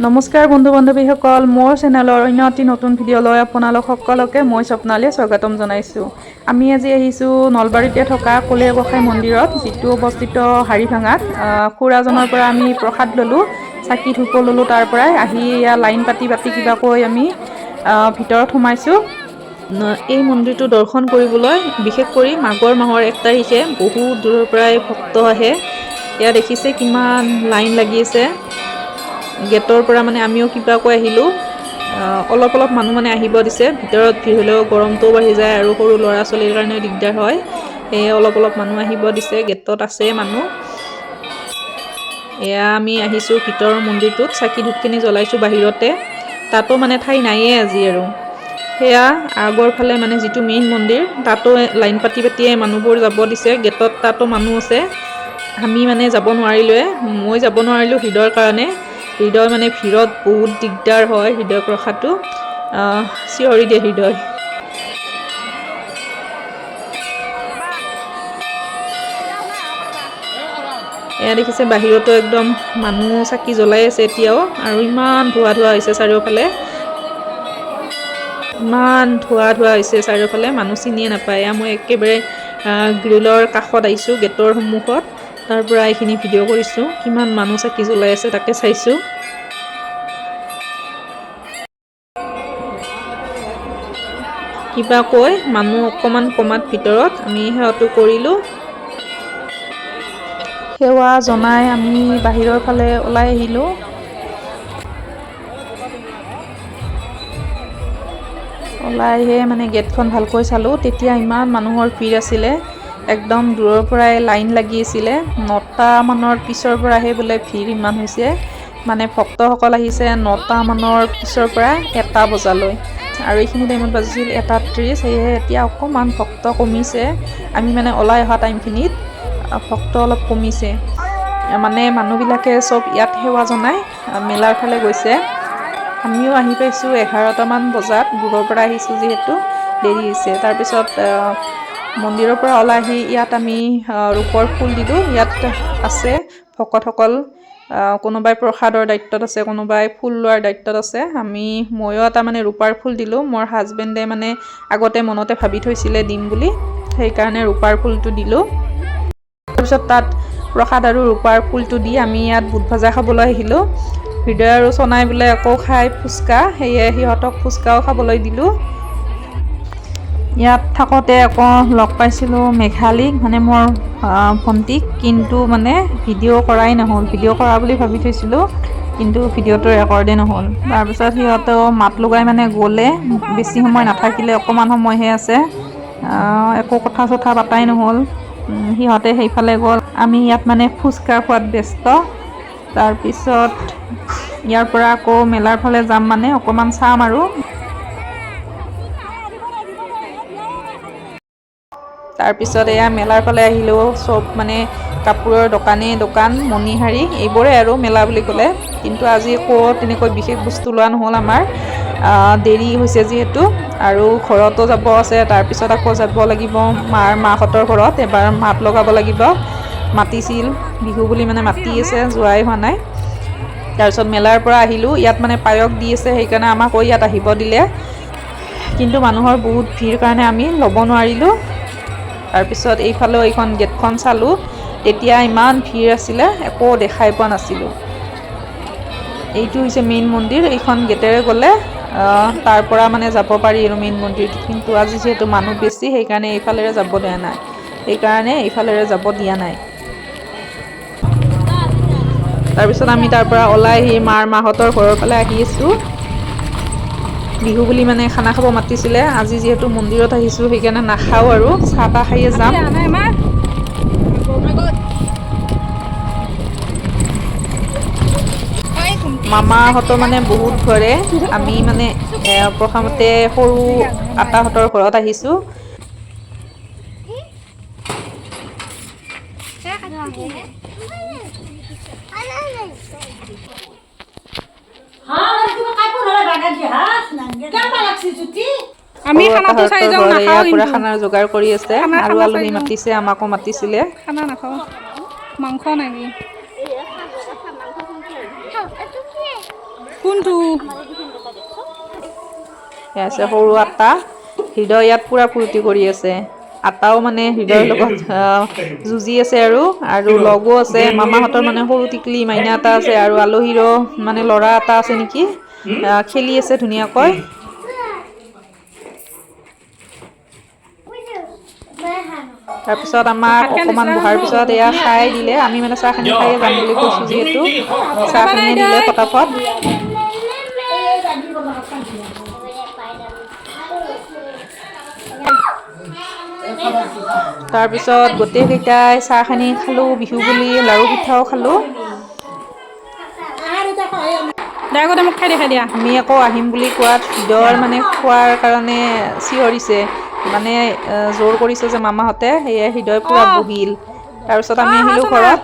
নমস্কাৰ বন্ধু বান্ধৱীসকল, মোৰ চেনেলৰ অন্য এটি নতুন ভিডিঅ'লৈ আপোনালোক সকলোকে মই স্বপ্নালীয়ে স্বাগতম জনাইছোঁ। আমি আজি আহিছোঁ নলবাৰীতে থকা কলীয়া গোঁসাই মন্দিৰত, যিটো অৱস্থিত হাৰিভাঙাত। খুৰাজনৰ পৰা আমি প্ৰসাদ ল'লোঁ, চাকি ধূপ ল'লোঁ। তাৰ পৰাই আহি ইয়াত লাইন পাতি কিবাকৈ আমি ভিতৰত সোমাইছোঁ। এই মন্দিৰটো দৰ্শন কৰিবলৈ বিশেষ কৰি মাঘৰ মাহৰ 1 তাৰিখে বহু দূৰৰ পৰাই ভক্ত আহে। এয়া দেখিছে কিমান লাইন লাগি আছে। গেটৰ পৰা মানে আমিও কিবাকৈ আহিলোঁ। অলপ মানুহ মানে আহিব দিছে। ভিতৰত ভিৰ হ'লেও গৰমটোও বাঢ়ি যায় আৰু সৰু ল'ৰা ছোৱালীৰ কাৰণেও দিগদাৰ হয়। সেয়ে অলপ মানুহ আহিব দিছে। গেটত আছে মানুহ। এয়া আমি আহিছোঁ ভিতৰৰ মন্দিৰটোত, চাকি ধূপখিনি জ্বলাইছোঁ বাহিৰতে। তাতো মানে ঠাই নায়েই আজি আৰু। সেয়া আগৰ ফালে মানে যিটো মেইন মন্দিৰ, তাতো লাইন পাতিয়ে মানুহবোৰ যাব দিছে। গেটত তাতো মানুহ আছে। আমি মানে যাব নোৱাৰিলোৱে। মই যাব নোৱাৰিলোঁ হৃদয়ৰ কাৰণে। হৃদয় মানে ভিৰত বহুত দিগদাৰ হয়। হৃদয়ক ৰখাটো চিঞৰি দিয়ে হৃদয়। এয়া দেখিছে বাহিৰতো একদম মানুহ চাকি জ্বলাই আছে এতিয়াও, আৰু ইমান ধোঁৱা হৈছে চাৰিওফালে। ইমান ধোঁৱা হৈছে চাৰিওফালে, মানুহ চিনিয়ে নাপায়। এয়া মই একেবাৰে গ্ৰিলৰ কাষত আহিছোঁ, গেটৰ সন্মুখত। তাৰ পৰা এইখিনি ভিডিঅ' কৰিছোঁ। কিমান মানুহ চাকি জ্বলাই আছে তাকে চাইছোঁ। কিবা কৈ মানুহ অকণমান কমাত ভিতৰত আমি সেৱাটো কৰিলোঁ। সেৱা জনাই আমি বাহিৰৰ ফালে ওলাই আহিলোঁ। ওলাই আহিয়ে মানে গেটখন ভালকৈ চালোঁ। তেতিয়া ইমান মানুহৰ ভিৰ আছিলে, একদম দূৰৰ পৰাই লাইন লাগি আছিলে। 9টা মানৰ পিছৰ পৰাহে বোলে ভিৰ ইমান হৈছে। মানে ভক্তসকল আহিছে 9টা মানৰ পিছৰ পৰা 1টা বজালৈ, আৰু এইখিনি টাইমত বাজিছিল 1:30। সেয়েহে এতিয়া অকণমান ভক্ত কমিছে। আমি মানে ওলাই অহা টাইমখিনিত ভক্ত অলপ কমিছে। মানে মানুহবিলাকে চব ইয়াত সেৱা জনাই মেলাৰ ফালে গৈছে। আমিও আহি পাইছোঁ 11টামান বজাত। দূৰৰ পৰা আহিছোঁ যিহেতু দেৰি হৈছে। তাৰপিছত মন্দিৰৰ পৰা ওলাই আহি ইয়াত আমি ৰূপৰ ফুল দিলোঁ। ইয়াত আছে ভকতসকল, কোনোবাই প্ৰসাদৰ দায়িত্বত আছে, কোনোবাই ফুল লোৱাৰ দায়িত্বত আছে। ময়ো এটা মানে ৰূপাৰ ফুল দিলোঁ। মোৰ হাজবেণ্ডে মানে আগতে মনতে ভাবি থৈছিলে দিম বুলি, সেইকাৰণে ৰূপাৰ ফুলটো দিলোঁ। তাৰপিছত তাত প্ৰসাদ আৰু ৰূপাৰ ফুলটো দি আমি ইয়াত বুট ভাজা খাবলৈ আহিলোঁ। হৃদয় আৰু চনাই বোলে আকৌ খাই ফুচকা, সেয়ে সিহঁতক ফুচকাও খাবলৈ দিলোঁ। ইয়াত থাকোঁতে আকৌ লগ পাইছিলোঁ মেঘালীক, মানে মোৰ ভণ্টিক, কিন্তু মানে ভিডিঅ' কৰাই নহ'ল। ভিডিঅ' কৰা বুলি ভাবি থৈছিলোঁ, কিন্তু ভিডিঅ'টো ৰেকৰ্ডেই নহ'ল। তাৰপিছত সিহঁতেও মাত লগাই মানে গ'লে, বেছি সময় নাথাকিলে, অকণমান সময়হে আছে। একো কথা চথা পাতাই নহ'ল। সিহঁতে সেইফালে গ'ল, আমি ইয়াত মানে ফুচকা খোৱাত ব্যস্ত। তাৰপিছত ইয়াৰ পৰা আকৌ মেলাৰ ফালে যাম, মানে অকণমান চাম আৰু। তাৰপিছত এয়া মেলাৰ ফালে আহিলোঁ। চব মানে কাপোৰৰ দোকান, মণিহাৰী, এইবোৰে আৰু মেলা বুলি ক'লে। কিন্তু আজি একো তেনেকৈ বিশেষ বস্তু লোৱা নহ'ল আমাৰ, দেৰি হৈছে যিহেতু। আৰু ঘৰতো যাব আছে। তাৰপিছত আকৌ যাব লাগিব মাহঁতৰ ঘৰত, এবাৰ মাত লগাব লাগিব। মাতিছিল বিহু বুলি, মানে মাতি আছে, যোৱাই হোৱা নাই। তাৰপিছত মেলাৰ পৰা আহিলোঁ। ইয়াত মানে পায়স দি আছে, সেইকাৰণে আমাকো ইয়াত আহিব দিলে। কিন্তু মানুহৰ বহুত ভিৰ কাৰণে আমি ল'ব নোৱাৰিলোঁ। তাৰপিছত এইফালেও এইখন গেটখন চালোঁ, তেতিয়া ইমান ভিৰ আছিলে, একো দেখাই পোৱা নাছিলোঁ। এইটো হৈছে মেইন মন্দিৰ। এইখন গেটেৰে গ'লে তাৰ পৰা মানে যাব পাৰি আৰু মেইন মন্দিৰটোত। কিন্তু আজি যিহেতু মানুহ বেছি, সেইকাৰণে এইফালেৰে যাব দিয়া নাই। তাৰপিছত আমি তাৰ পৰা ওলাই আহি মাহঁতৰ ঘৰৰ ফালে আহি আছোঁ। বিহু বুলি মানে খানা খাব মাতিছিলে। আজি যিহেতু মন্দিৰত আহিছোঁ, সেইকাৰণে নাখাওঁ আৰু, চাহ তাহ খাইয়ে যাম। মামাহঁতৰ মানে বহুত ঘৰে। আমি মানে প্ৰথমতে সৰু আটাহঁতৰ ঘৰত আহিছোঁ। আমি খানাটো চাই যাওঁ, নাখাওঁ কিন্তু। খানাৰ যোগাৰ কৰি আছে, আৰু খানা চাই আলহী যাওঁ, মাতিছে, আমাকো মাতিছিলে। খানা নাখাওঁ। মাংস নেকি? কোনটো আছে সৰু আটা হৃদয় ইয়াত পুৰা ফূৰ্তি কৰি আছে আটাও মানে হৃদয়ৰ লগত যুঁজি আছে আৰু লগো আছে মামাহঁতৰ মানে সৰু টিকলি মাইনা এটা আছে আৰু আলহীৰো মানে ল'ৰা এটা আছে নেকি খেলি আছে ধুনীয়াকৈ তাৰপিছত আমাক অকণমান বহাৰ পিছত এয়া খাই দিলে আমি মানে চাহখিনি খায়ে যাম বুলি কৈছোঁ যিহেতু চাহখিনিয়ে দিলে ফটাফট তাৰপিছত গোটেইকেইটাই চাহখিনি খালোঁ বিহু বুলি লাৰু পিঠাও খালোঁ মোক খাই দেখাই দিয়া আমি আকৌ আহিম বুলি কোৱাত হৃদয়ৰ মানে খোৱাৰ কাৰণে চিঞৰিছে মানে জোৰ কৰিছে যে মামাহঁতে সেয়ে হৃদয় পুৰা বহিল তাৰপিছত আমি আহিলোঁ ঘৰত